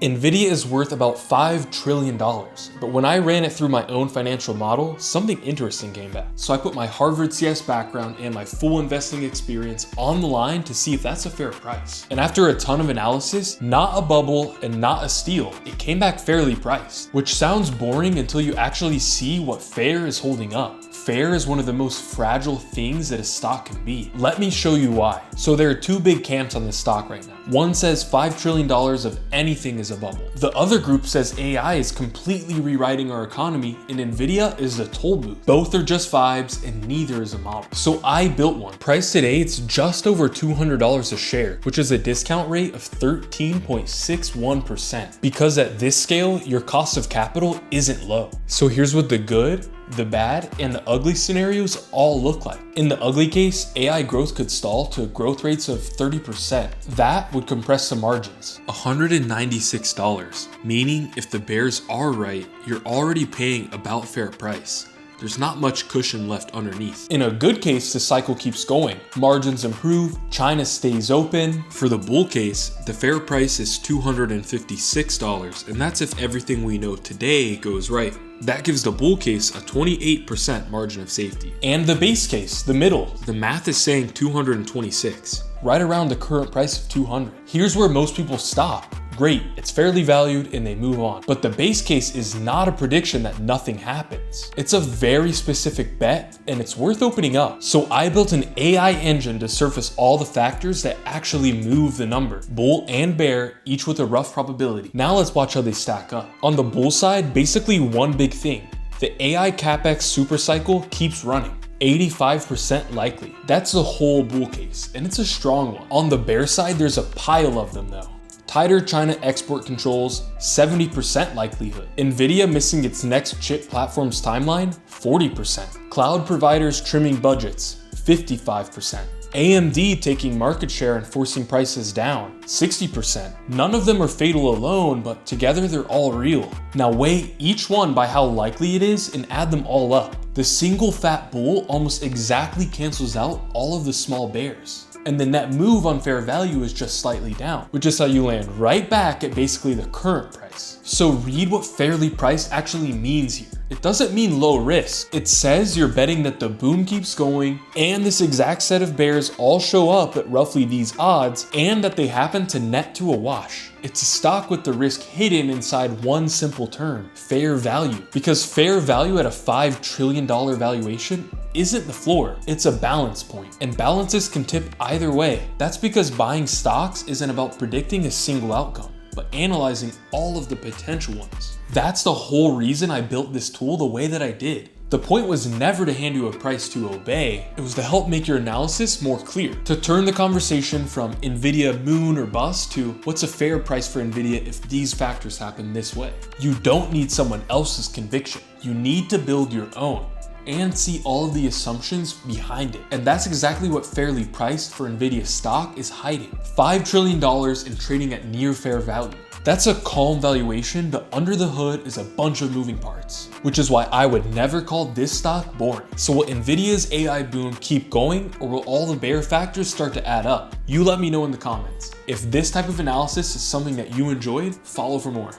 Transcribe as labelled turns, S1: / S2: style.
S1: Nvidia is worth about $5 trillion, but when I ran it through my own financial model, something interesting came back. So I put my Harvard CS background and my full investing experience on the line to see if that's a fair price. And after a ton of analysis, not a bubble and not a steal, it came back fairly priced, which sounds boring until you actually see what fair is holding up. Fair is one of the most fragile things that a stock can be. Let me show you why. So there are two big camps on this stock right now. One says $5 trillion of anything is a bubble. The other group says AI is completely rewriting our economy and Nvidia is a toll booth. Both are just vibes and neither is a model. So I built one. Price today, it's just over $200 a share, which is a discount rate of 13.61%. Because at this scale, your cost of capital isn't low. So here's what the good, the bad, and the ugly scenarios all look like. In the ugly case, AI growth could stall to growth rates of 30%. That would compress the margins. $196, meaning if the bears are right, you're already paying about fair price. There's not much cushion left underneath. In a good case, the cycle keeps going. Margins improve, China stays open. For the bull case, the fair price is $256, and that's if everything we know today goes right. That gives the bull case a 28% margin of safety. And the base case, the middle, the math is saying 226, right around the current price of 200. Here's where most people stop. Great, it's fairly valued and they move on. But the base case is not a prediction that nothing happens. It's a very specific bet and it's worth opening up. So I built an AI engine to surface all the factors that actually move the number, bull and bear, each with a rough probability. Now let's watch how they stack up. On the bull side, basically one big thing. The AI CapEx super cycle keeps running. 85% likely. That's the whole bull case, and it's a strong one. On the bear side, there's a pile of them though. Tighter China export controls, 70% likelihood. Nvidia missing its next chip platform's timeline, 40%. Cloud providers trimming budgets, 55%. AMD taking market share and forcing prices down, 60%. None of them are fatal alone, but together they're all real. Now weigh each one by how likely it is and add them all up. The single fat bull almost exactly cancels out all of the small bears. And the net move on fair value is just slightly down, which is how you land right back at basically the current price. So read what fairly priced actually means here. It doesn't mean low risk. It says you're betting that the boom keeps going and this exact set of bears all show up at roughly these odds and that they happen to net to a wash. It's a stock with the risk hidden inside one simple term, fair value. Because fair value at a $5 trillion valuation isn't the floor, it's a balance point. And balances can tip either way. That's because buying stocks isn't about predicting a single outcome, but analyzing all of the potential ones. That's the whole reason I built this tool the way that I did. The point was never to hand you a price to obey, it was to help make your analysis more clear. To turn the conversation from Nvidia moon or bust to what's a fair price for Nvidia if these factors happen this way. You don't need someone else's conviction. You need to build your own and see all of the assumptions behind it. And that's exactly what fairly priced for Nvidia stock is hiding. $5 trillion and trading at near fair value. That's a calm valuation, but under the hood is a bunch of moving parts, which is why I would never call this stock boring. So will Nvidia's AI boom keep going, or will all the bear factors start to add up? You let me know in the comments. If this type of analysis is something that you enjoyed, follow for more.